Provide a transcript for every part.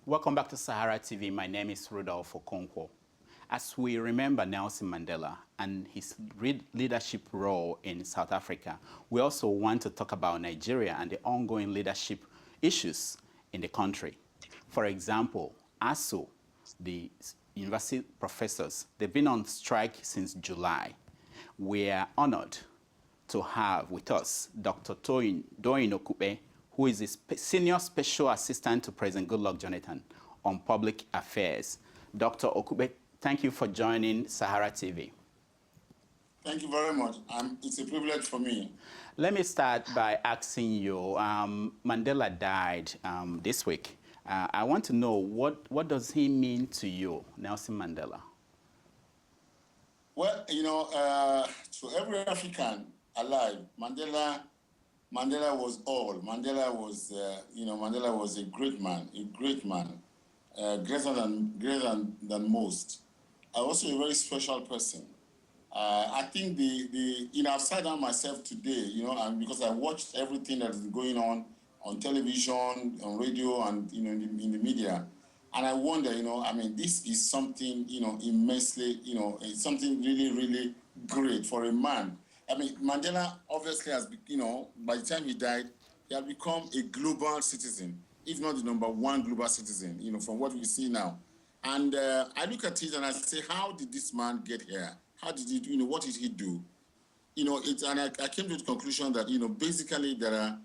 Welcome back to Sahara TV. My name is Rudolph Okonkwo. As we remember Nelson Mandela and his leadership role in South Africa, we also want to talk about Nigeria and the ongoing leadership issues in the country. For example, ASUU, the university professors, they've been on strike since July. We are honored to have with us Dr. Doyin Okupe, who is a senior special assistant to President Goodluck Jonathan on public affairs. Dr. Okupe, thank you for joining Sahara TV. Thank you very much. It's a privilege for me. Let me start by asking you, Mandela died this week. I want to know, what does he mean to you, Nelson Mandela? Well, to every African alive, Mandela was all. Mandela was a great man, greater than most. Also a very special person. I think I've sat down myself today, and because I watched everything that is going on television, on radio, and in the media, and I wonder, this is something, immensely, it's something really, really great for a man. Mandela obviously has, by the time he died, he had become a global citizen, if not the #1 global citizen, from what we see now. And I look at it and I say, how did this man get here? How did he, what did he do? And I came to the conclusion that, basically there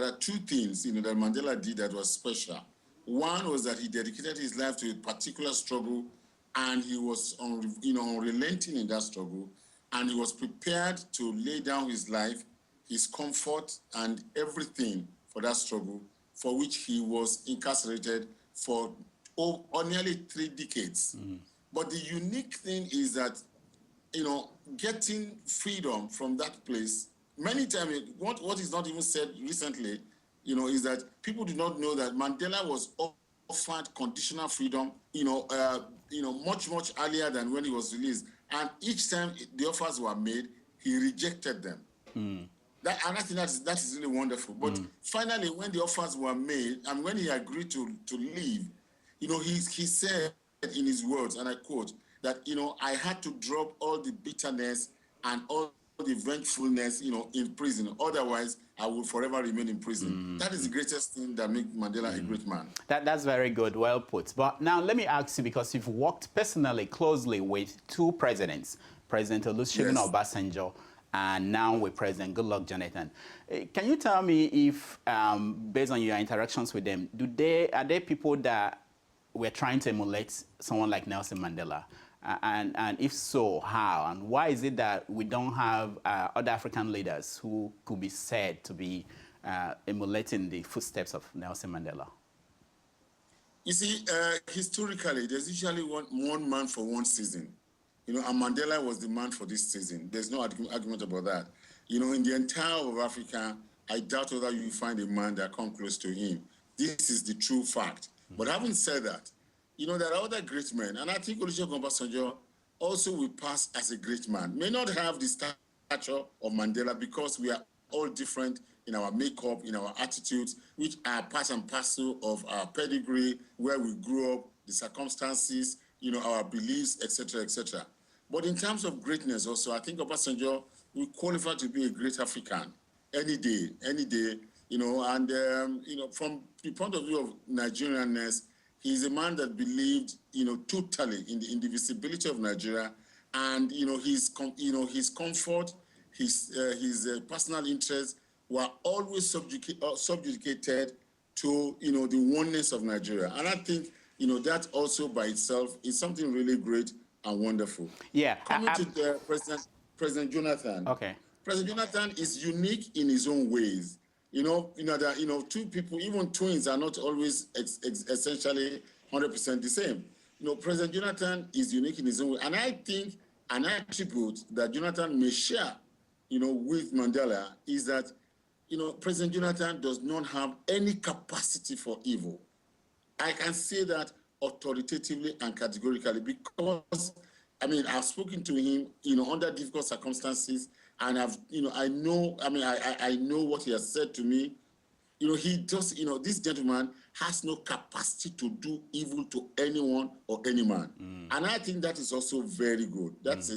are two things, that Mandela did that was special. One was that he dedicated his life to a particular struggle, and he was, unrelenting in that struggle. And he was prepared to lay down his life, his comfort, and everything for that struggle, for which he was incarcerated for nearly 3 decades. Mm. But the unique thing is that, getting freedom from that place, many times, what is not even said recently, is that people do not know that Mandela was offered conditional freedom, much, much earlier than when he was released. And each time the offers were made, he rejected them. Mm. And I think that is really wonderful. But finally, when the offers were made, and when he agreed to leave, he said in his words, and I quote, that, I had to drop all the bitterness and all the vengefulness, in prison. Otherwise, I will forever remain in prison. That is the greatest thing that makes Mandela a great man. That's very good, well put. But now let me ask you, because you've worked personally closely with 2 presidents, President Olusegun Obasanjo and now with President Goodluck Jonathan. Can you tell me if, based on your interactions with them, are there people that were trying to emulate someone like Nelson Mandela? And if so, how? And why is it that we don't have other African leaders who could be said to be emulating the footsteps of Nelson Mandela? You see, historically, there's usually one man for one season. And Mandela was the man for this season. There's no argument about that. In the entire of Africa, I doubt whether you find a man that comes close to him. This is the true fact. But having said that, there are other great men, and I think Olusegun Obasanjo also will pass as a great man. May not have the stature of Mandela because we are all different in our makeup, in our attitudes, which are part and parcel of our pedigree, where we grew up, the circumstances, our beliefs, etc., etc. But in terms of greatness also, I think Obasanjo will qualify to be a great African any day, and, from the point of view of Nigerianness, he's a man that believed, totally in the indivisibility of Nigeria, and his comfort, his personal interests were always subjugated to the oneness of Nigeria, and I think that also by itself is something really great and wonderful. Yeah. Coming to President Jonathan. Okay. President Jonathan is unique in his own ways. That 2 people, even twins, are not always essentially 100% the same. President Jonathan is unique in his own way. And I think an attribute that Jonathan may share, with Mandela is that, President Jonathan does not have any capacity for evil. I can say that authoritatively and categorically because, I've spoken to him, under difficult circumstances, and I know what he has said to me, he just, this gentleman has no capacity to do evil to anyone or any man. And I think that is also very good. That's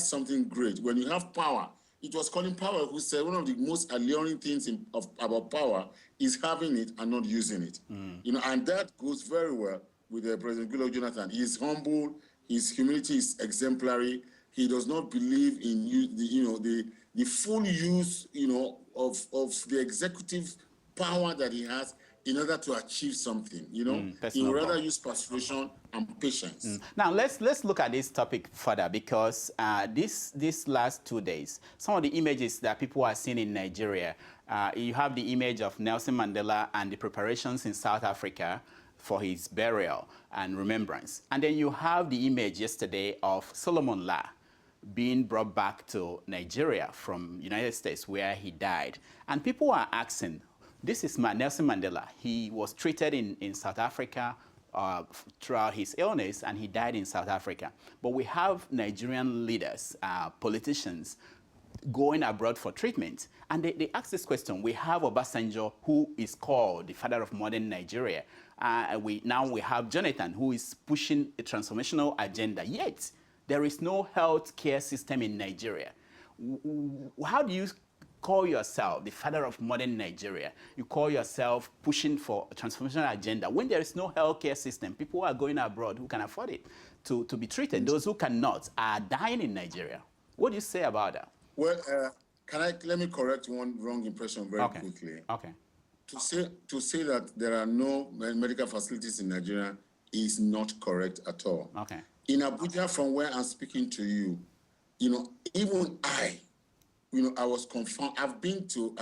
something great. When you have power, it was Colin Powell who said one of the most alluring things about power is having it and not using it. And that goes very well with President Goodluck Jonathan. He is humble. His humility is exemplary. He does not believe in the full use, of the executive power that he has in order to achieve something. He would rather use persuasion and patience. Now let's look at this topic further, because this last 2 days, some of the images that people are seeing in Nigeria, you have the image of Nelson Mandela and the preparations in South Africa for his burial and remembrance, and then you have the image yesterday of Solomon La being brought back to Nigeria from United States, where he died, and people are asking, this is Nelson Mandela. He was treated in South Africa throughout his illness, and he died in South Africa. But we have Nigerian leaders, politicians, going abroad for treatment. And they ask this question. We have Obasanjo, who is called the father of modern Nigeria. Now we have Jonathan, who is pushing a transformational agenda. Yet, there is no health care system in Nigeria. How do you call yourself the father of modern Nigeria? You call yourself pushing for a transformational agenda when there is no healthcare system. People are going abroad who can afford it to be treated. Those who cannot are dying in Nigeria. What do you say about that? Well, let me correct one wrong impression very quickly. Okay. To say that there are no medical facilities in Nigeria is not correct at all. Okay. In Abuja, from where I'm speaking to you, even I was confirmed. I've been to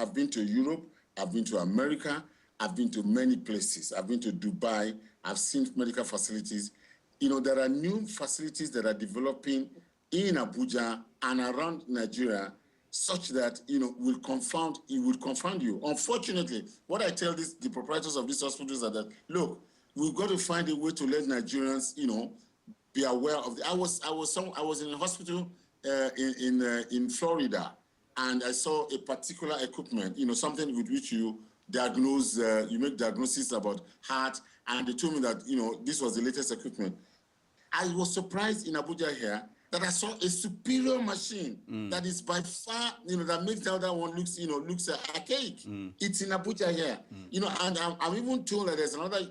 Europe, I've been to America, I've been to many places. I've been to Dubai, I've seen medical facilities. There are new facilities that are developing in Abuja and around Nigeria, such that, will confound you. Unfortunately, what I tell the proprietors of these hospitals are that, look, we've got to find a way to let Nigerians, be aware of I was in a hospital in Florida, and I saw a particular equipment, something with which you diagnose, you make diagnosis about heart, and they told me that, this was the latest equipment. I was surprised in Abuja here that I saw a superior machine that is by far, that makes the other one looks archaic. It's in Abuja here, and I'm even told that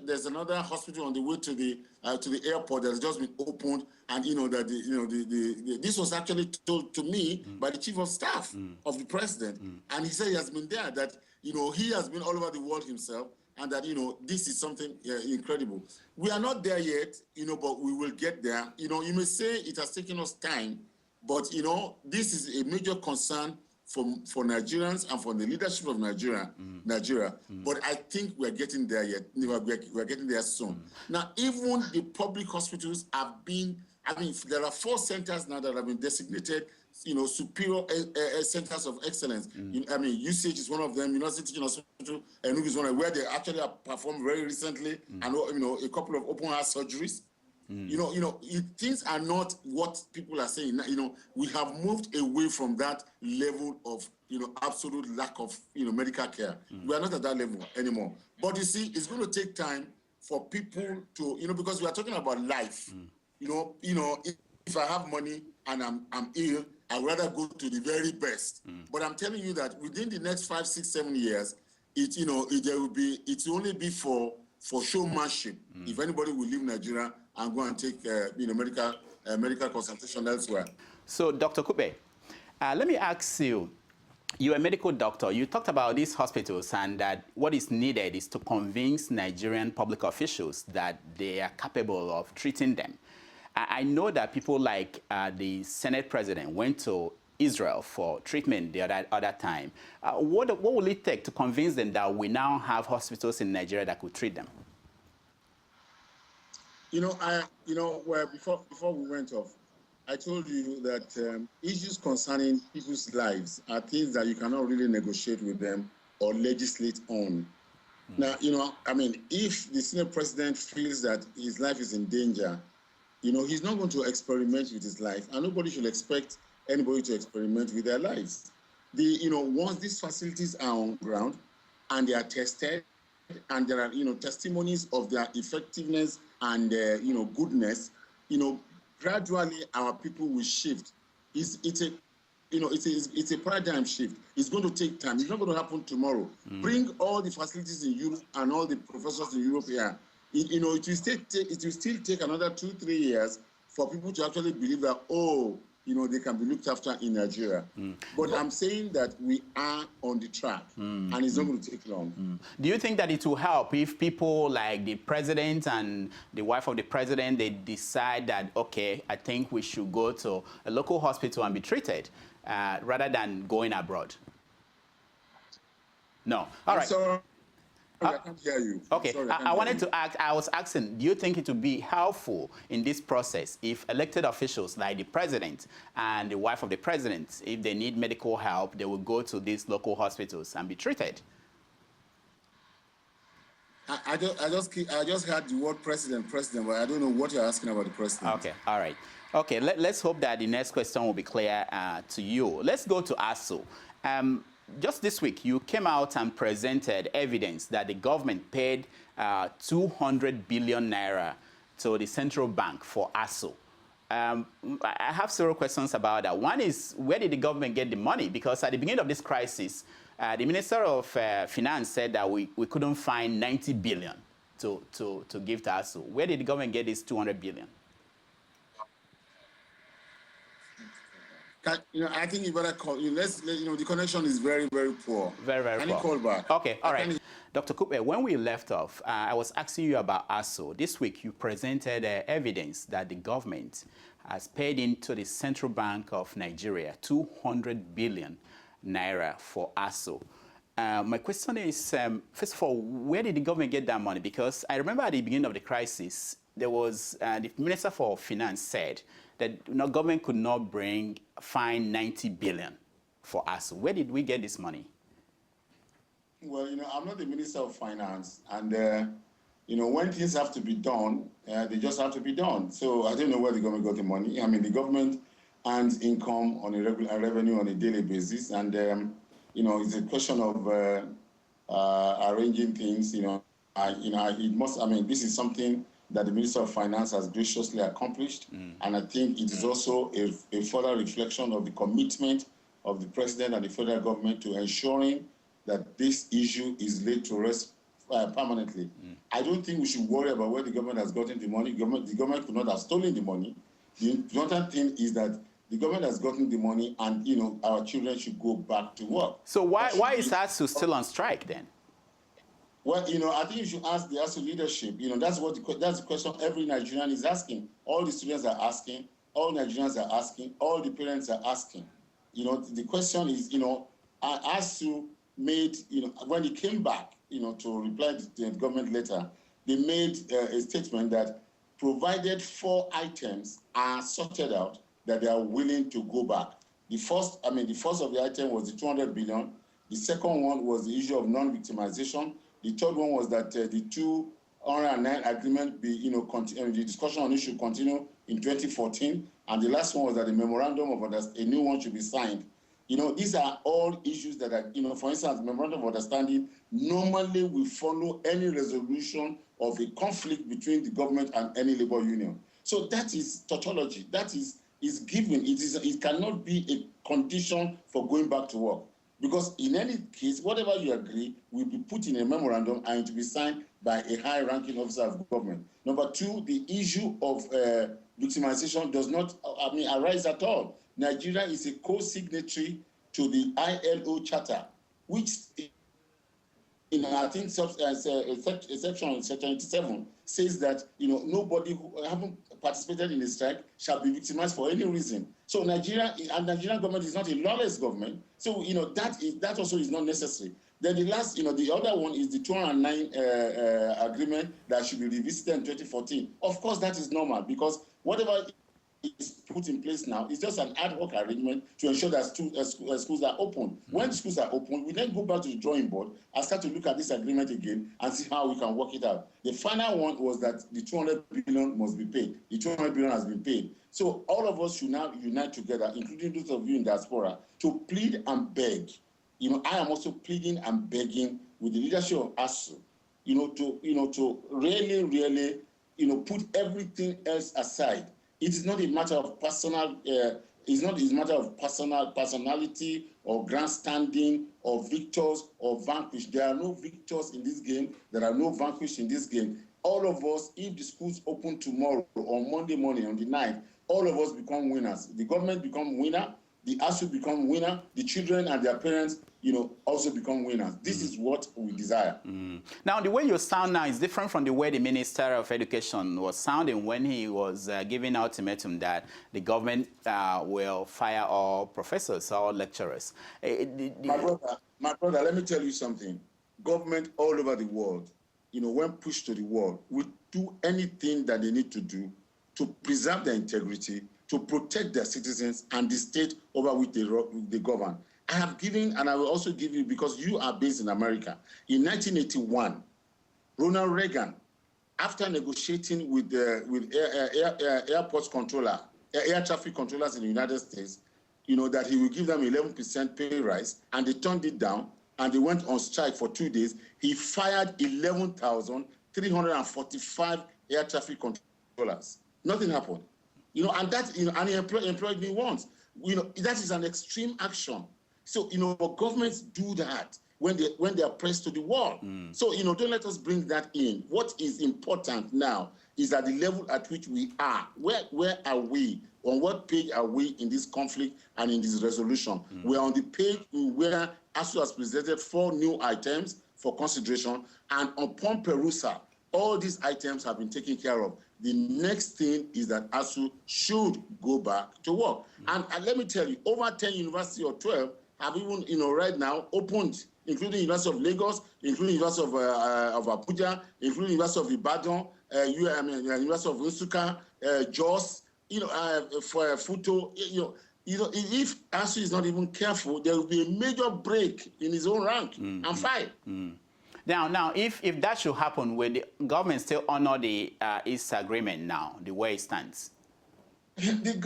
there's another hospital on the way to the airport that has just been opened, and that this was actually told to me by the chief of staff of the president, and he said he has been there, that he has been all over the world himself, and that this is something incredible. We are not there yet, but we will get there. You may say it has taken us time, but this is a major concern for Nigerians and for the leadership of Nigeria. But I think we're getting there yet. We're getting there soon. Now, even the public hospitals have been. There are 4 centers now that have been designated, superior centers of excellence. UCH is one of them. University Teaching Hospital, and is one where they actually have performed very recently, and a couple of open heart surgeries. Things are not what people are saying. We have moved away from that level of absolute lack of medical care. We are not at that level anymore. But you see, it's going to take time for people to because we are talking about life. If I have money and I'm ill, I'd rather go to the very best. But I'm telling you that within the next 5, 6, 7 years, it will only be for showmanship. If anybody will leave Nigeria and go and take medical consultation elsewhere. So, Dr. Okupe, let me ask you. You're a medical doctor. You talked about these hospitals, and that what is needed is to convince Nigerian public officials that they are capable of treating them. I know that people like the Senate president went to Israel for treatment the other time. What will it take to convince them that we now have hospitals in Nigeria that could treat them? Before we went off, I told you that issues concerning people's lives are things that you cannot really negotiate with them or legislate on. Now, if the Senate president feels that his life is in danger, he's not going to experiment with his life, and nobody should expect anybody to experiment with their lives. Once these facilities are on ground, and they are tested, and there are, testimonies of their effectiveness and, goodness, gradually our people will shift. It's a paradigm shift. It's going to take time. It's not going to happen tomorrow. Bring all the facilities in Europe and all the professors in Europe here. It will still take another 2-3 years for people to actually believe that, they can be looked after in Nigeria. But I'm saying that we are on the track, and it's not going to take long. Do you think that it will help if people like the president and the wife of the president, they decide that, okay, I think we should go to a local hospital and be treated rather than going abroad? No. All right. Sorry, I can't hear you. Okay, Sorry, I wanted to ask, I was asking, do you think it would be helpful in this process if elected officials like the president and the wife of the president, if they need medical help, they will go to these local hospitals and be treated? I just heard the word president, but I don't know what you're asking about the president. Okay, all right. Okay, let's hope that the next question will be clear to you. Let's go to ASUU. Just this week, you came out and presented evidence that the government paid 200 billion naira to the central bank for ASUU. I have several questions about that. One is, where did the government get the money? Because at the beginning of this crisis, the Minister of Finance said that we couldn't find 90 billion to give to ASUU. Where did the government get this 200 billion? I think you better call. The connection is very, very poor. Very, very poor. Can you call back? Okay, all right. Dr. Okupe, when we left off, I was asking you about ASUU. This week, you presented evidence that the government has paid into the Central Bank of Nigeria 200 billion naira for ASUU. My question is, first of all, where did the government get that money? Because I remember at the beginning of the crisis, there was the Minister for Finance said that government could not find 90 billion for ASUU. Where did we get this money? Well, I'm not the Minister of Finance, and when things have to be done, they just have to be done. So I don't know where the government got the money. I mean, the government earns income on a regular revenue on a daily basis, and it's a question of arranging things. It must. I mean, this is something that the Minister of Finance has graciously accomplished. And I think it is also a further reflection of the commitment of the President and the federal government to ensuring that this issue is laid to rest permanently. I don't think we should worry about where the government has gotten the money. The government could not have stolen the money. The important thing is that the government has gotten the money, and our children should go back to work. So why is ASUU still on strike then? Well, I think you should ask the ASUU leadership. That's the question every Nigerian is asking. All the students are asking. All Nigerians are asking. All the parents are asking. The question is, ASUU made, when he came back, to reply to the government letter, they made a statement that provided 4 items are sorted out, that they are willing to go back. The first of the item was the 200 billion. The second one was the issue of non-victimization. The third one was that the 209 agreement be, the discussion on it should continue in 2014. And the last one was that the memorandum of understanding, a new one should be signed. These are all issues that are, for instance, the memorandum of understanding normally will follow any resolution of a conflict between the government and any labor union. So that is tautology. That is given. It cannot be a condition for going back to work. Because in any case, whatever you agree will be put in a memorandum and to be signed by a high-ranking officer of government. Number 2, the issue of victimization does not, arise at all. Nigeria is a co-signatory to the ILO Charter, which, I think section 77 says that nobody who haven't participated in the strike shall be victimized for any reason. So Nigerian government is not a lawless government. So that also is not necessary. Then the last, the other one is the 209 agreement that should be revisited in 2014. Of course, that is normal because whatever is put in place now is just an ad hoc arrangement to ensure that schools are open. When schools are open, we then go back to the drawing board and start to look at this agreement again and see how we can work it out. The final one was that the 200 billion must be paid. The 200 billion has been paid. So all of us should now unite together, including those of you in diaspora, to plead and beg I am also pleading and begging with the leadership of ASUU, to really, put everything else aside. It is not a matter of personal. It's not a matter of personality or grandstanding or victors or vanquished. There are no victors in this game. There are no vanquished in this game. All of us, if the schools open tomorrow or Monday morning on the 9th, all of us become winners. The government become winner, the ASUU become winner, the children and their parents, also become winners. This is what we desire. Now, the way you sound now is different from the way the Minister of Education was sounding when he was giving ultimatum that the government will fire all professors, all lecturers. My brother, let me tell you something. Government all over the world, when pushed to the wall, will do anything that they need to do to preserve their integrity, to protect their citizens and the state over which they govern. I have given, and I will also give you, because you are based in America. In 1981, Ronald Reagan, after negotiating with airport controller, air traffic controllers in the United States, that he will give them 11% pay rise, and they turned it down, and they went on strike for 2 days. He fired 11,345 air traffic controllers. Nothing happened. And that, and he employed me once. That is an extreme action. So, governments do that when they are pressed to the wall. So, don't let us bring that in. What is important now is at the level at which we are. Where are we? On what page are we in this conflict and in this resolution? We're on the page where ASUU has presented 4 new items for consideration, and upon perusal, all these items have been taken care of. The next thing is that ASUU should go back to work. And let me tell you, over 10 universities or 12 have even, right now opened, including University of Lagos, including University of Abuja, including University of Ibadan, University of Nsukka, Jos, for Futo. If ASUU is not even careful, there will be a major break in his own rank and file. Now, if that should happen, will the government still honor the East Agreement now, the way it stands? The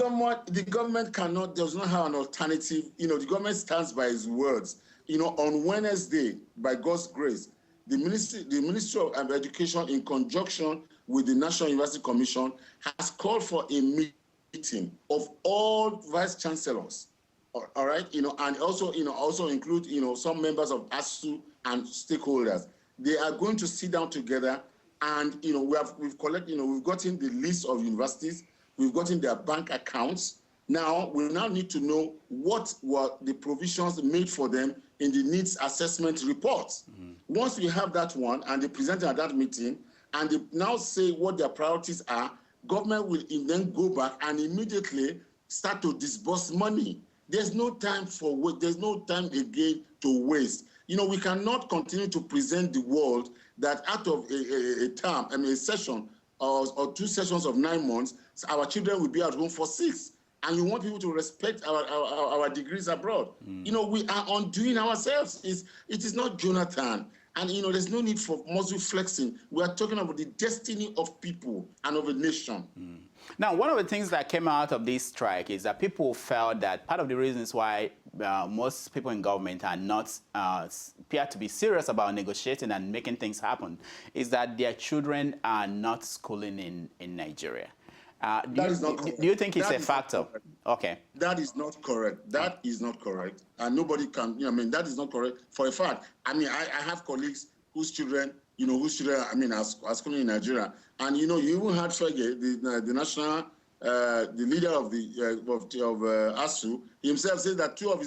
government cannot, does not have an alternative. The government stands by its words. On Wednesday, by God's grace, the Ministry of Education, in conjunction with the National University Commission, has called for a meeting of all vice chancellors. All right, and also include, some members of ASUU and stakeholders. They are going to sit down together, and we've gotten the list of universities. We've gotten their bank accounts. Now, we need to know what were the provisions made for them in the needs assessment reports. Once we have that one, and they present at that meeting, and they now say what their priorities are, government will then go back and immediately start to disburse money. There's no time there's no time again to waste. We cannot continue to present the world that out of a term, a session or 2 sessions of 9 months, our children will be at home for 6. And you want people to respect our degrees abroad. We are undoing ourselves. It is not Jonathan. And, there's no need for muscle flexing. We are talking about the destiny of people and of a nation. Now, one of the things that came out of this strike is that people felt that part of the reasons why most people in government are not appear to be serious about negotiating and making things happen is that their children are not schooling in Nigeria. Do you think it's a factor? Okay. That is not correct. That is not correct. And nobody can, that is not correct. For a fact, I have colleagues whose children, are schooling in Nigeria. And, you even had Fege, the national, the leader of ASUU, himself said that two of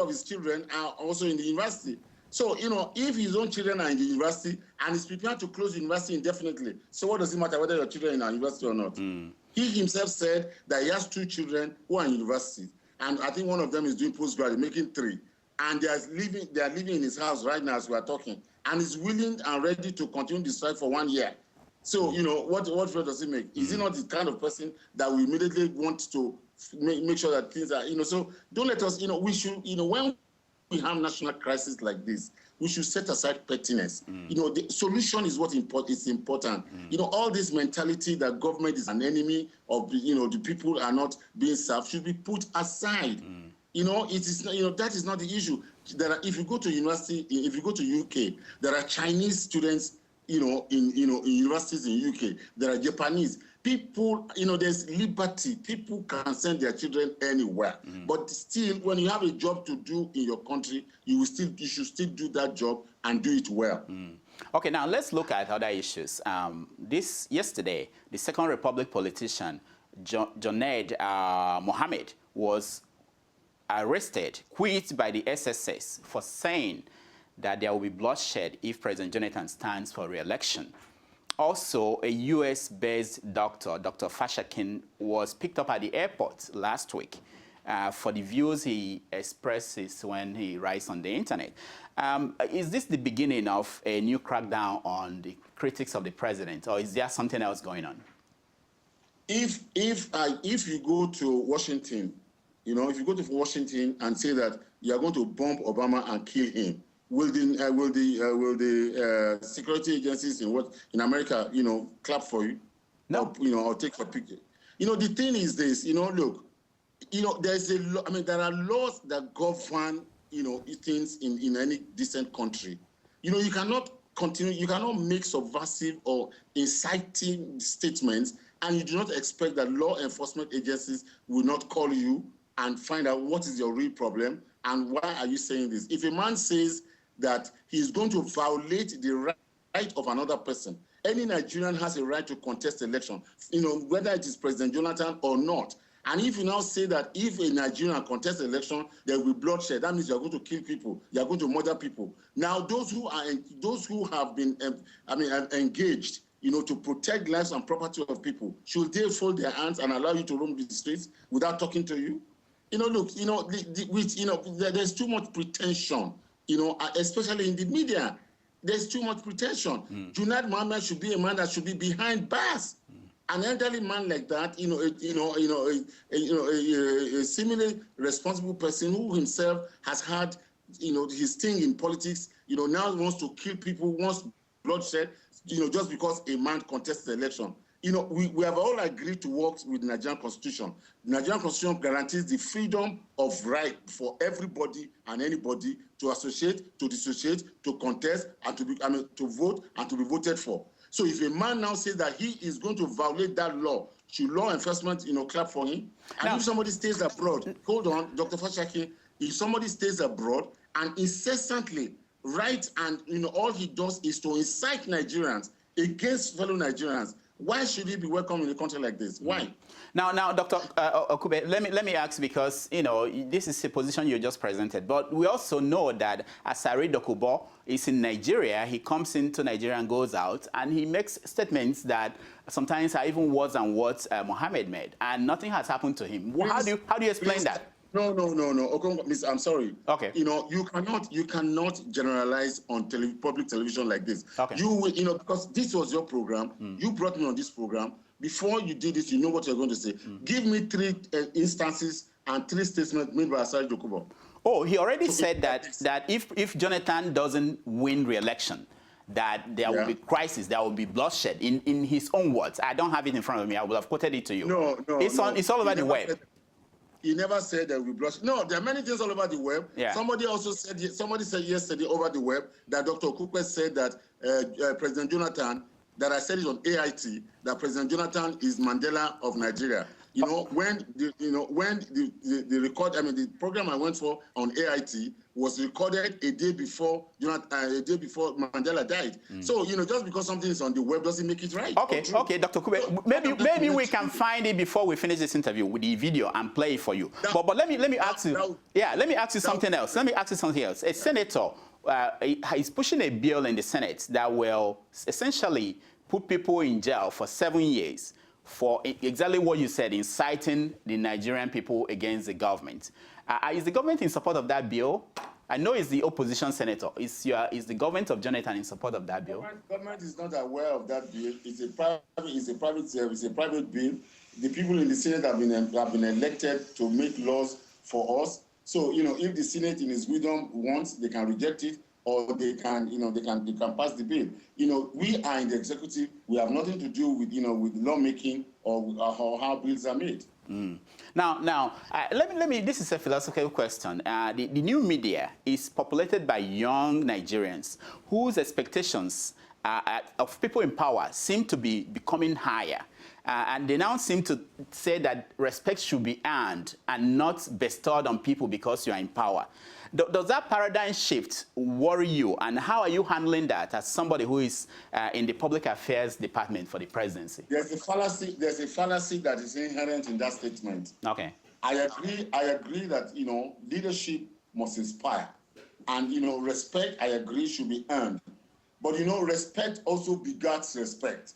his children are also in the university. So, if his own children are in the university and he's prepared to close the university indefinitely, so what does it matter whether your children are in university or not? He himself said that he has 2 children who are in university. And I think one of them is doing postgraduate, making 3. And they are living in his house right now as we are talking. And he's willing and ready to continue the strike for 1 year. So, what difference does it make? Is he not the kind of person that we immediately want to make sure that things are, so don't let us, we should, when we have national crisis like this, we should set aside pettiness. The solution is what is important. All this mentality that government is an enemy of, the people are not being served should be put aside. It is, that is not the issue. if you go to university, if you go to UK, there are Chinese students, in universities in UK. There are Japanese people. There's liberty. People can send their children anywhere. But still, when you have a job to do in your country, you should still do that job and do it well. Okay, now let's look at other issues. Yesterday, the Second Republic politician, Junaid Mohammed, was arrested, quit by the SSS for saying that there will be bloodshed if President Jonathan stands for re-election. Also, a US-based doctor, Dr. Fashakin, was picked up at the airport last week for the views he expresses when he writes on the internet. Is this the beginning of a new crackdown on the critics of the president, or is there something else going on? If you go to Washington, if you go to Washington and say that you are going to bomb Obama and kill him, will the security agencies in America, clap for you? No. Or take your picture? The thing is this. Look, there's there are laws that govern, things in any decent country. You cannot continue. You cannot make subversive or inciting statements, and you do not expect that law enforcement agencies will not call you and find out what is your real problem and why are you saying this. If a man says that he's going to violate the right of another person, any Nigerian has a right to contest election, whether it is President Jonathan or not. And if you now say that if a Nigerian contests election, there will be bloodshed, that means you are going to kill people, you are going to murder people. Now, those who have been, engaged, to protect lives and property of people, should they fold their hands and allow you to roam the streets without talking to you? Look, there's too much pretension, especially in the media. There's too much pretension. Junaid Mohammed should be a man that should be behind bars. An elderly man like that, a seemingly responsible person who himself has had, his thing in politics, now wants to kill people, wants bloodshed, just because a man contests the election. We have all agreed to work with the Nigerian Constitution. The Nigerian Constitution guarantees the freedom of right for everybody and anybody to associate, to dissociate, to contest, and to vote and to be voted for. So if a man now says that he is going to violate that law, should law enforcement, clap for him? And now, if somebody stays abroad, hold on, Dr. Fashaki, if somebody stays abroad and incessantly writes and, all he does is to incite Nigerians against fellow Nigerians, why should he be welcome in a country like this? Why? Now, Dr. Okupe, let me ask, because this is a position you just presented, but we also know that Asari Dokubo is in Nigeria. He comes into Nigeria and goes out, and he makes statements that sometimes are even worse than what Mohammed made, and nothing has happened to him. How do you explain that? No. I'm sorry. Okay. You cannot generalize on public television like this. Okay. Because this was your program. You brought me on this program. Before you did this, you know what you're going to say. Give me 3 instances and 3 statements made by Asari Dokubo. Oh, he already said that if Jonathan doesn't win re-election, that there will be crisis, there will be bloodshed. In his own words, I don't have it in front of me. I would have quoted it to you. No. It's all over the web. He never said there will be bloodshed. No, there are many things all over the web. Yeah. Somebody said yesterday over the web that Dr. Okupe said that President Jonathan, that I said it on AIT, that President Jonathan is Mandela of Nigeria. When the program I went for on AIT was recorded a day before Mandela died. So, just because something is on the web doesn't make it right. Okay, Dr. Okupe, maybe we can find it before we finish this interview with the video and play it for you. But let me ask you. Let me ask you something else. A senator is pushing a bill in the Senate that will essentially put people in jail for 7 years for exactly what you said, inciting the Nigerian people against the government. Is the government in support of that bill? I know it's the opposition senator. Is the government of Jonathan in support of that bill? Government is not aware of that bill. It's a private bill. The people in the Senate have been elected to make laws for us. So, if the Senate in its wisdom wants, they can reject it, or they can pass the bill. We are in the executive. We have nothing to do with with lawmaking or how bills are made. Now, let me. This is a philosophical question. The new media is populated by young Nigerians whose expectations of people in power seem to be becoming higher. And they now seem to say that respect should be earned and not bestowed on people because you are in power. Does that paradigm shift worry you? And how are you handling that as somebody who is in the public affairs department for the presidency? There's a fallacy that is inherent in that statement. Okay. I agree that, leadership must inspire. And, respect, I agree, should be earned. But, respect also begets respect.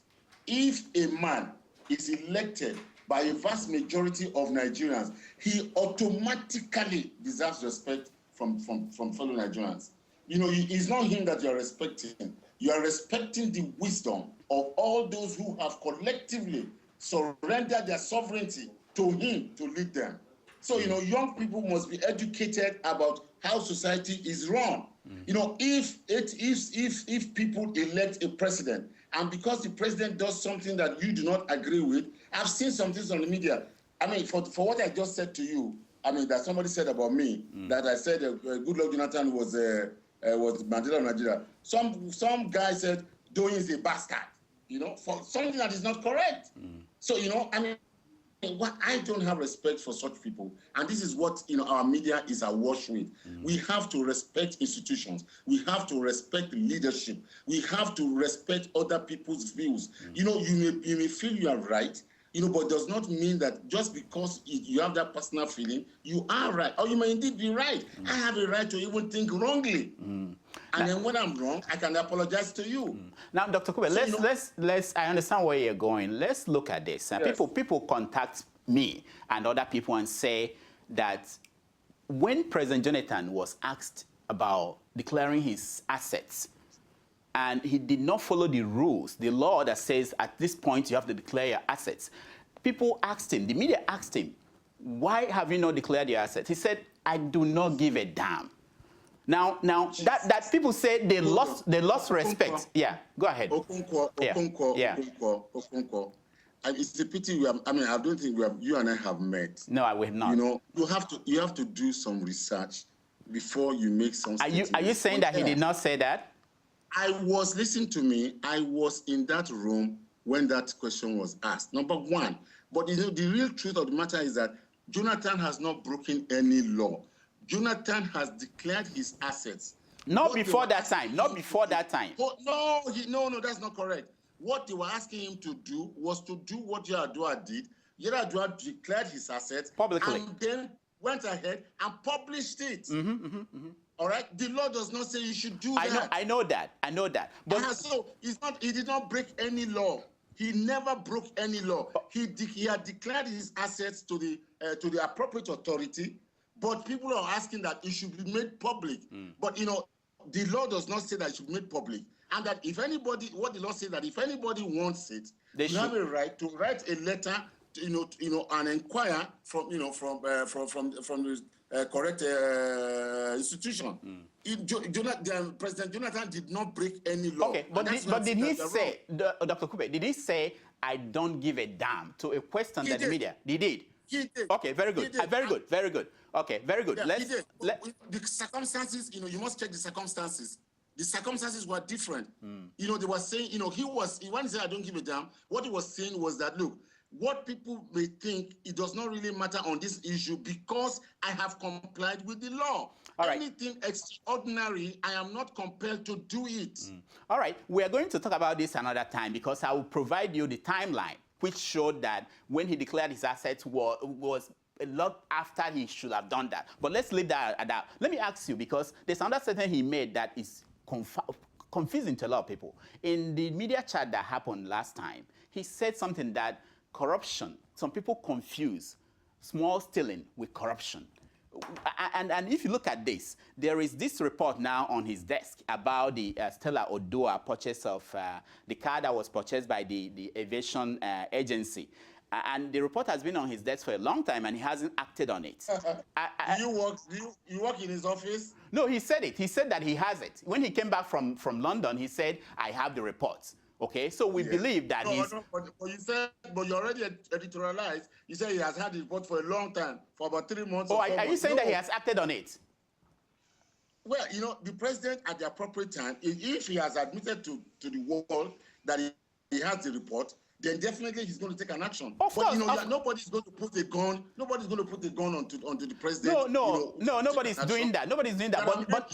If a man is elected by a vast majority of Nigerians, he automatically deserves respect from fellow Nigerians. It's not him that you are respecting. You are respecting the wisdom of all those who have collectively surrendered their sovereignty to him to lead them. So, young people must be educated about how society is run. If people elect a president, and because the president does something that you do not agree with, I've seen some things on the media. I mean, for what I just said to you, that somebody said about me, that I said Goodluck Jonathan was Mandela of Nigeria. Some guy said Doyin is a bastard, for something that is not correct. So, I don't have respect for such people. And this is what, our media is awash with. We have to respect institutions. We have to respect leadership. We have to respect other people's views. You may feel you are right, but it does not mean that just because you have that personal feeling, you are right. Or you may indeed be right. I have a right to even think wrongly. And then when I'm wrong, I can apologize to you. Now, Dr. Okupe, let's. I understand where you're going. Let's look at this. Yes. People contact me and other people and say that when President Jonathan was asked about declaring his assets, and he did not follow the rules, the law that says at this point you have to declare your assets, people asked him, the media asked him, why have you not declared your assets? He said, I do not give a damn. Now that people say they lost respect. Yeah, go ahead. Okonkwo. It's a pity I don't think you and I have met. No, we have not. You have to do some research before you make some statements. Are you saying that he did not say that? Listen to me, I was in that room when that question was asked, number one. But the real truth of the matter is that Jonathan has not broken any law. Jonathan has declared his assets. Not before that time. Not before that time. No, that's not correct. What they were asking him to do was to do what Yar'Adua did. Yar'Adua declared his assets publicly, and then went ahead and published it. All right? The law does not say you should do that. I know that. But so he did not break any law. He never broke any law. He had declared his assets to the appropriate authority, but people are asking that it should be made public. But the law does not say that it should be made public. And that if anybody, what the law says, that if anybody wants it, you have a right to write a letter, and inquire from the correct institution. President Jonathan did not break any law. Okay, but did he say, Dr. Okupe, did he say, I don't give a damn, to a question that the media? He did. He did. Okay, very good. Very good. Okay, very good. Yeah, the circumstances, you must check the circumstances. The circumstances were different. They were saying, when he said, I don't give a damn, what he was saying was that, look, what people may think, it does not really matter on this issue because I have complied with the law. All right. Anything extraordinary, I am not compelled to do it. All right. We are going to talk about this another time because I will provide you the timeline, which showed that when he declared his assets was a lot after he should have done that. But let's leave that at that. Let me ask you, because there's another statement he made that is confusing to a lot of people. In the media chat that happened last time, he said something that corruption, some people confuse small stealing with corruption. And if you look at this, there is this report now on his desk about the Stella Odua purchase of the car that was purchased by the aviation agency. And the report has been on his desk for a long time, and he hasn't acted on it. You work in his office? No, he said it. He said that he has it. When he came back from London, he said, I have the reports. Okay, so we believe that but you said, but you already editorialized. You said he has had the report for a long time, for about 3 months or 4 months. Are you saying that he has acted on it? Well, the president at the appropriate time, if he has admitted to the world that he has the report, then definitely he's going to take an action. Of course, nobody's going to put a gun. Nobody's going to put a gun onto the president. No, nobody's doing that. Nobody's doing that. But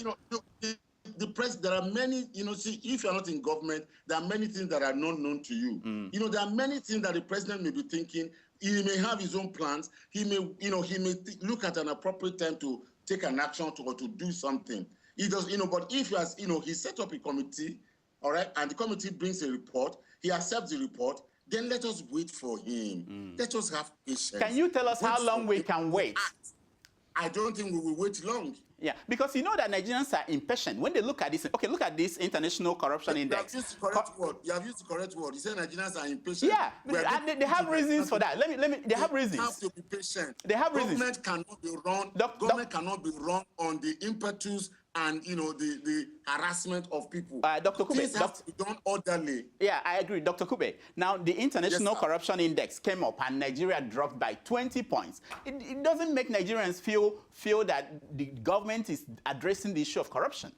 there are many. See, if you're not in government, there are many things that are not known to you. There are many things that the president may be thinking. He may have his own plans. He may, look at an appropriate time to take an action or to do something. He does, but if he has, he set up a committee, all right, and the committee brings a report, he accepts the report, then let us wait for him. Let us have patience. Can you tell us how long we can wait? I don't think we will wait long. Yeah, because you know that Nigerians are impatient. When they look at this, okay, look at this international corruption index. You have used the correct word. You say Nigerians are impatient. Yeah, they have reasons for that. They have reasons. They have to be patient. They have Government reasons. cannot be run. Government cannot be run on the impetus and the harassment of people. Dr. Okupe, things have to be done orderly. Yeah, I agree, Dr. Okupe. Now, the international corruption index came up and Nigeria dropped by 20 points. It doesn't make Nigerians feel that the government is addressing the issue of corruption.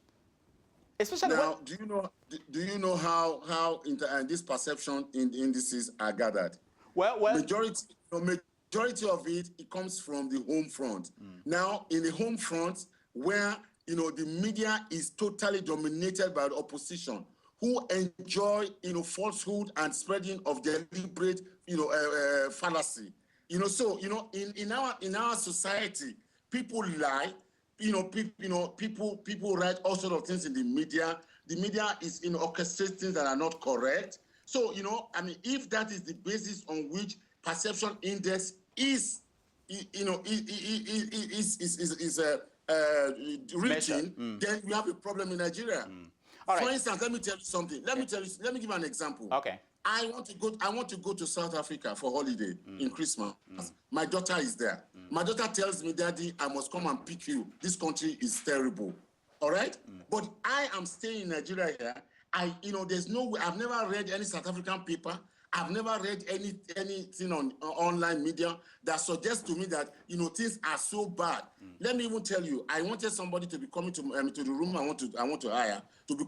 Especially now, do you know how this perception indices are gathered? Well, majority of it comes from the home front. Now, in the home front, where the media is totally dominated by the opposition, who enjoy falsehood and spreading of deliberate fallacy. So in our society, people lie. People write all sorts of things in the media. The media is orchestrating things that are not correct. So if that is the basis on which perception index is reaching, then we have a problem in Nigeria. All right. For instance, let me tell you something. Let me give an example. Okay. I want to go to South Africa for holiday in Christmas. My daughter is there. My daughter tells me, Daddy, I must come and pick you. This country is terrible. All right? But I am staying in Nigeria here. There's no way. I've never read any South African paper. I've never read anything on online media that suggests to me that things are so bad. Let me even tell you, I wanted somebody to be coming to the room I want to hire to be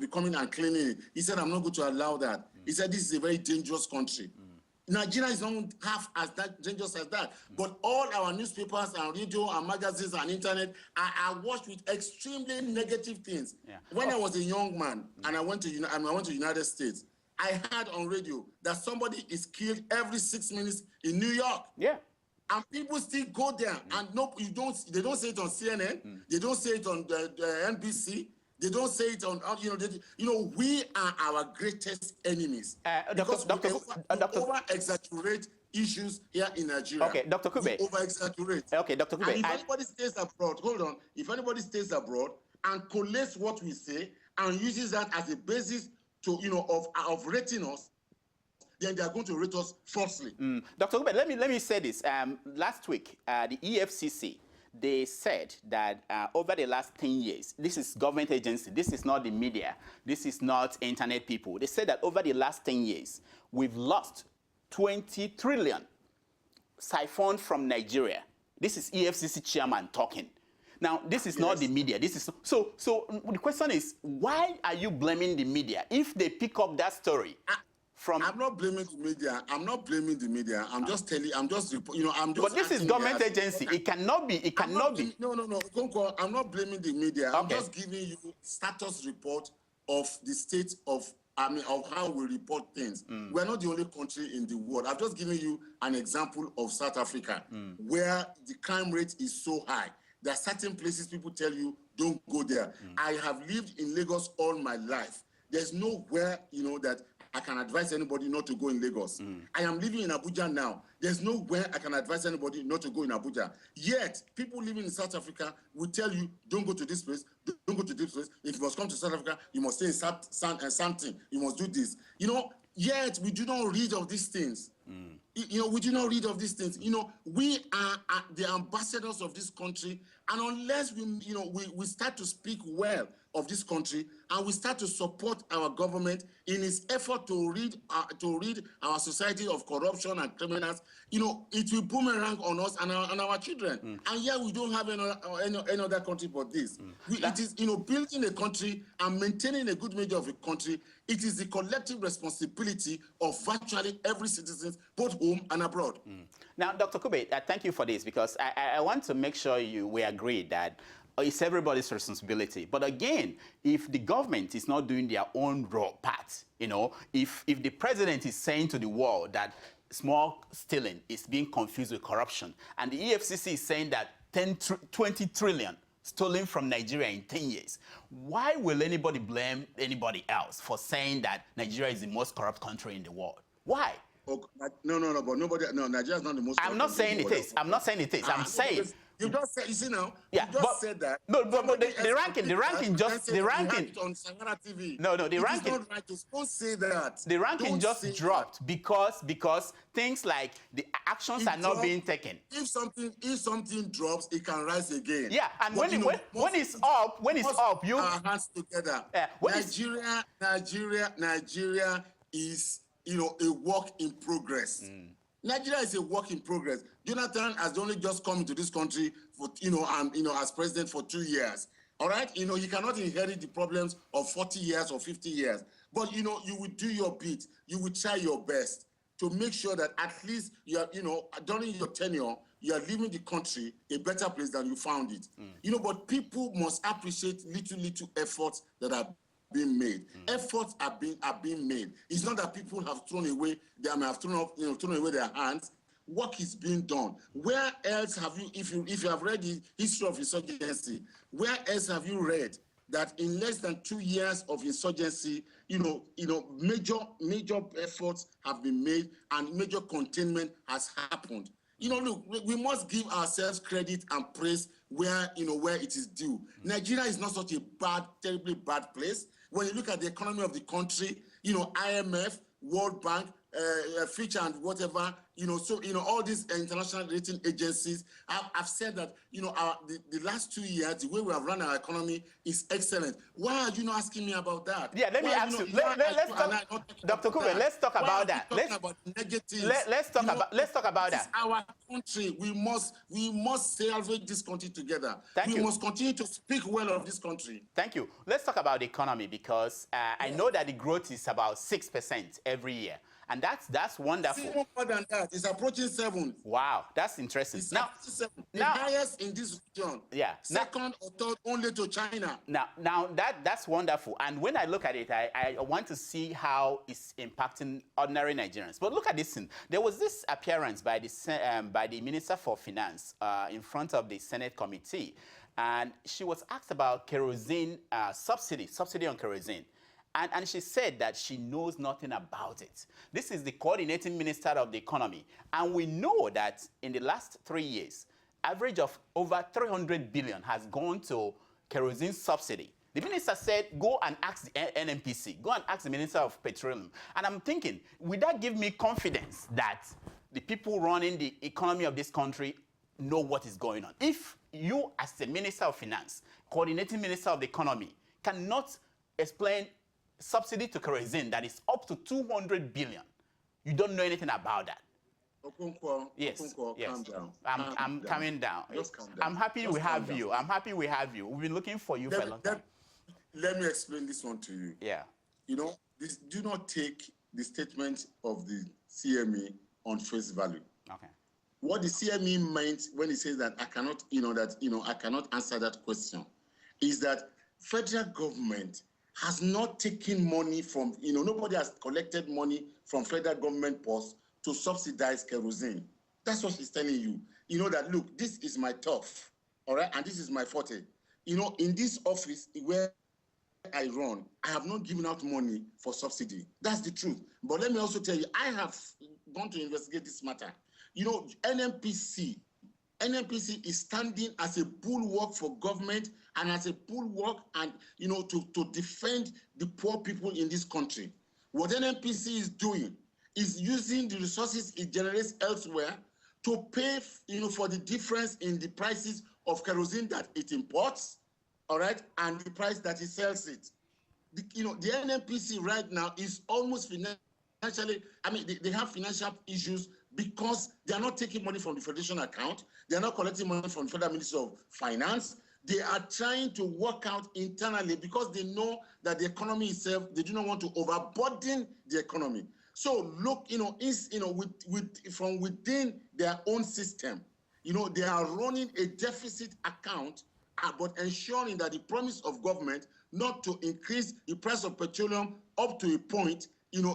coming and cleaning it. He said, I'm not going to allow that. He said, this is a very dangerous country. Nigeria is not half as that dangerous as that. But all our newspapers and radio and magazines and internet are watched with extremely negative things. Yeah. When I was a young man and I went to the United States, I heard on radio that somebody is killed every 6 minutes in New York. Yeah. And people still go there. And they don't say it on CNN. They don't say it on the NBC. They don't say it on, we are our greatest enemies. Because we over-exaggerate issues here in Nigeria. Okay, Dr. Okupe. We over-exaggerate. Okay, Dr. Okupe. And if anybody stays abroad, hold on. If anybody stays abroad and collates what we say and uses that as a basis to, of rating us, then they are going to rate us falsely. Dr. Okupe, let me say this. Last week, the EFCC, they said that over the last 10 years, this is government agency, this is not the media, this is not internet people. They said that over the last 10 years, we've lost 20 trillion siphoned from Nigeria. This is EFCC chairman talking. Now, this is not the media. This is so the question is, why are you blaming the media if they pick up that story? I'm not blaming the media. I'm not blaming the media. I'm just telling. But this is government agency. It cannot be. It cannot be. No. I'm not blaming the media. Okay. I'm just giving you status report of the state of how we report things. We're not the only country in the world. I've just given you an example of South Africa, where the crime rate is so high. There are certain places people tell you, don't go there. I have lived in Lagos all my life. There's nowhere, that I can advise anybody not to go in Lagos. I am living in Abuja now. There's nowhere I can advise anybody not to go in Abuja. Yet, people living in South Africa will tell you, don't go to this place, don't go to this place. If you must come to South Africa, you must stay in something. You must do this. Yet we do not read of these things. We do not read of these things. We are the ambassadors of this country, and unless we start to speak well of this country, and we start to support our government in its effort to rid our society of corruption and criminals, it will boomerang on us and our children. And yet we don't have any other country but this. It is, building a country and maintaining a good measure of a country. It is the collective responsibility of virtually every citizen, both home and abroad. Now, Dr. Okupe, thank you for this, because I want to make sure we agree that it's everybody's responsibility. But again, if the government is not doing their own part, if the president is saying to the world that small stealing is being confused with corruption, and the EFCC is saying that 20 trillion stolen from Nigeria in 10 years, why will anybody blame anybody else for saying that Nigeria is the most corrupt country in the world? Why? Oh, no, but Nigeria is not the most. I'm not saying it is. I'm not saying it is. I'm saying. You just said, you see now. Yeah, you just said that. No, but the ranking on SaharaTV. No, the ranking. It's not right to suppose say that. The ranking just dropped because things like the actions are not being taken. If something drops, it can rise again. Yeah, and when it's up, you our hands together. Nigeria is a work in progress. Nigeria is a work in progress. Jonathan has only just come into this country for, as president for 2 years. All right? He cannot inherit the problems of 40 years or 50 years. But, you will do your bit. You will try your best to make sure that at least you are, during your tenure, you are leaving the country a better place than you found it. But people must appreciate little efforts that are being made. Efforts are being made. It's not that people have thrown away their hands. Work is being done. Where else have you, if you have read the history of insurgency, where else have you read that in less than 2 years of insurgency, major efforts have been made and major containment has happened? Look, we must give ourselves credit and praise where it is due. Nigeria is not such a terribly bad place. When you look at the economy of the country, IMF, World Bank, Fitch and whatever, all these international rating agencies have said that, the last 2 years, the way we have run our economy is excellent. Why are you not asking me about that? Yeah, let me ask you. Let's talk, Dr. Okupe, let's talk about that. Let's talk about that. This is our country. We must salvage this country together. We must continue to speak well of this country. Thank you. Let's talk about the economy, because I know that the growth is about 6% every year. And that's wonderful. Even more than that, it's approaching 7. Wow, that's interesting. It's the highest in this region. Yeah. Second or third only to China. Now that's wonderful. And when I look at it, I want to see how it's impacting ordinary Nigerians. But look at this thing. There was this appearance by the Minister for Finance in front of the Senate committee, and she was asked about kerosene subsidy on kerosene. And she said that she knows nothing about it. This is the coordinating minister of the economy. And we know that in the last 3 years, average of over 300 billion has gone to kerosene subsidy. The minister said, go and ask the NNPC, go and ask the Minister of Petroleum. And I'm thinking, would that give me confidence that the people running the economy of this country know what is going on? If you, as the Minister of Finance, coordinating Minister of the Economy, cannot explain subsidy to kerosene that is up to 200 billion. You don't know anything about that. Okonkwo, yes. Calm down. I'm coming down. Just calm down. I'm happy we have you. I'm happy we have you. We've been looking for you for a long time. Let me explain this one to you. Yeah. Do not take the statement of the CME on face value. Okay. What the CME meant when he says that I cannot, I cannot answer that question, is that federal government has not taken money from, nobody has collected money from federal government posts to subsidize kerosene. That's what she's telling you. That, look, this is my turf, all right, and this is my forte. In this office where I run, I have not given out money for subsidy. That's the truth. But let me also tell you, I have gone to investigate this matter. NNPC is standing as a bulwark for government and as a bulwark and, to defend the poor people in this country. What NNPC is doing is using the resources it generates elsewhere to pay, for the difference in the prices of kerosene that it imports, all right, and the price that it sells it. the NNPC right now is almost financially, they have financial issues because they are not taking money from the Federation account. They are not collecting money from the Federal Ministry of Finance. They are trying to work out internally because they know that the economy itself, they do not want to overburden the economy. So look, from within their own system, they are running a deficit account, but ensuring that the promise of government not to increase the price of petroleum up to a point,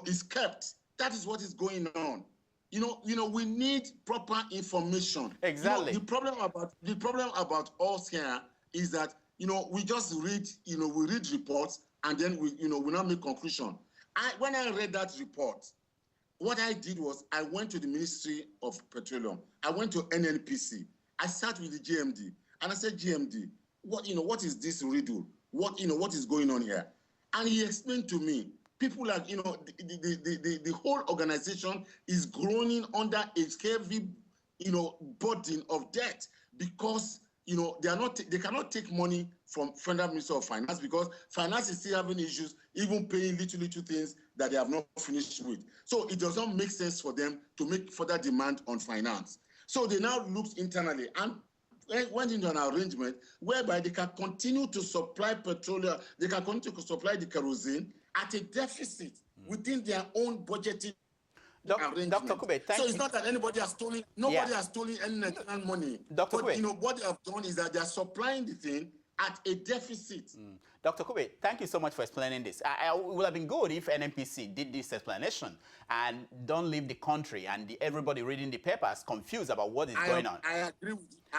is kept. That is what is going on. We need proper information. Exactly. The problem about us here is that we just read, we read reports and then we not make conclusion. When I read that report, what I did was I went to the Ministry of Petroleum. I went to NNPC. I sat with the GMD and I said, GMD, what is this riddle? What is going on here? And he explained to me, people like, the whole organization is groaning under a heavy, burden of debt because, they cannot take money from Federal Ministry of Finance because finance is still having issues, even paying little things that they have not finished with. So it does not make sense for them to make further demand on finance. So they now looked internally and went into an arrangement whereby they can continue to supply petroleum, they can continue to supply the kerosene at a deficit within their own budgeting arrangement. Dr. Okupe, thank you. So it's not that anybody has stolen, nobody has stolen any Nigerian money. Dr. But Okupe, what they have done is that they are supplying the thing at a deficit. Dr. Okupe, thank you so much for explaining this. It would have been good if NNPC did this explanation and don't leave the country and everybody reading the papers confused about what is going on. I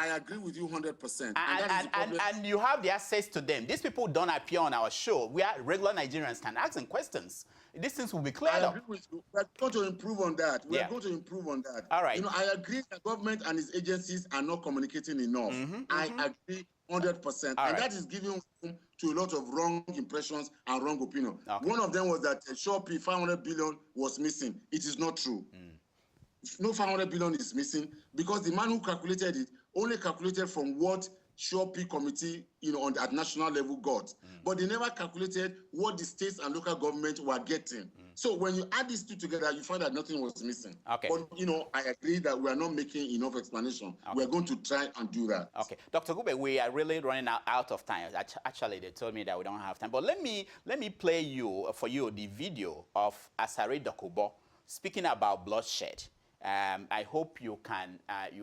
agree with you 100%. And you have the access to them. These people don't appear on our show where regular Nigerians can ask them questions. These things will be cleared up. I agree with you. We're going to improve on that. We're going to improve on that. All right. I agree that government and its agencies are not communicating enough. I agree 100%. And that is giving room to a lot of wrong impressions and wrong opinion. One of them was that Shopee 500 billion was missing. It is not true. No 500 billion is missing because the man who calculated it only calculated from what Shopee committee, at national level got. But they never calculated what the states and local government were getting. So when you add these two together, you find that nothing was missing. Okay. But, I agree that we are not making enough explanation. We're going to try and do that. Okay. Dr. Okupe, we are really running out of time. Actually, they told me that we don't have time. But let me play for you the video of Asare Dokubo speaking about bloodshed. I hope you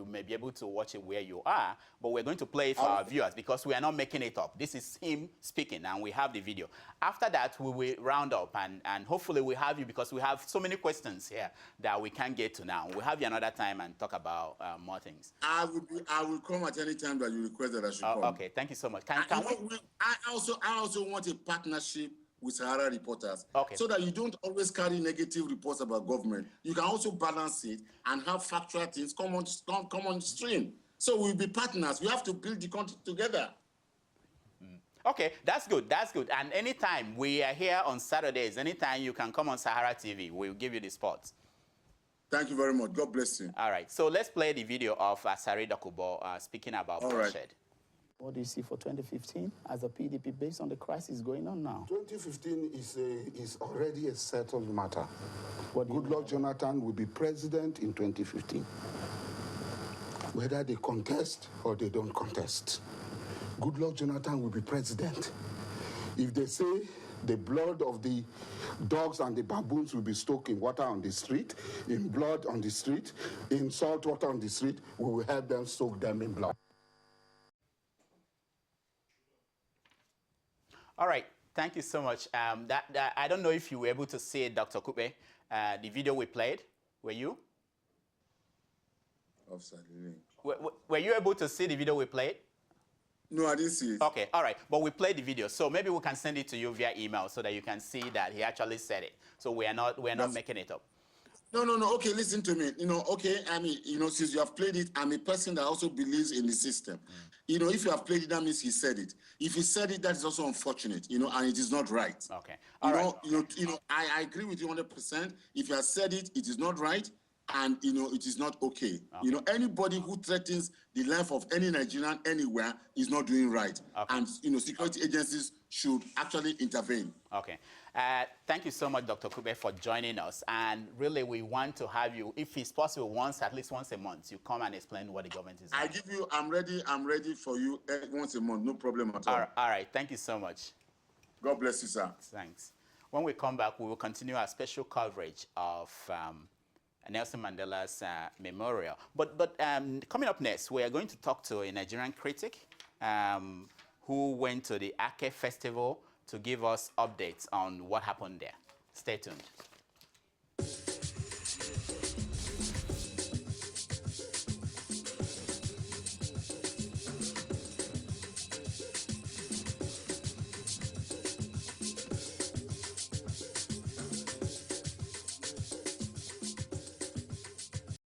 may be able to watch it where you are, but we're going to play it for our viewers because we are not making it up. This is him speaking and we have the video. After that, we will round up and hopefully we have you because we have so many questions here that we can't get to now. We'll have you another time and talk about more things. I will come at any time that you request that I should come. Okay, thank you so much. I also want a partnership with Sahara reporters, okay, so that you don't always carry negative reports about government. You can also balance it and have factual things come on stream. So we'll be partners. We have to build the country together. Okay, that's good. That's good. And anytime we are here on Saturdays, anytime you can come on SaharaTV, we'll give you the spots. Thank you very much. God bless you. All right. So let's play the video of Asare Dokubo speaking about bloodshed. What do you see for 2015 as a PDP based on the crisis going on now? 2015 is already a settled matter. Goodluck Jonathan will be president in 2015. Whether they contest or they don't contest, Goodluck Jonathan will be president. If they say the blood of the dogs and the baboons will be soaked in water on the street, in blood on the street, in salt water on the street, we will help them soak them in blood. All right, thank you so much. I don't know if you were able to see it, Dr. Okupe, the video we played. Were you? Offside. Were you able to see the video we played? No, I didn't see it. Okay, all right, but we played the video, so maybe we can send it to you via email so that you can see that he actually said it. So we're not making it up. No. Okay, listen to me. Since you have played it, I'm a person that also believes in the system. If you have played it, that means he said it. If he said it, that is also unfortunate, and it is not right. Okay. All right. I agree with you 100%. If you have said it, it is not right, and it is not okay. Anybody who threatens the life of any Nigerian anywhere is not doing right. Okay. And security agencies should actually intervene. Okay. Thank you so much, Dr. Okupe, for joining us. And really, we want to have you, if it's possible, at least once a month, you come and explain what the government is doing. I'm ready for you once a month, no problem at all. All right. Thank you so much. God bless you, sir. Thanks. When we come back, we will continue our special coverage of Nelson Mandela's memorial. But coming up next, we are going to talk to a Nigerian critic who went to the Ake Festival to give us updates on what happened there. Stay tuned.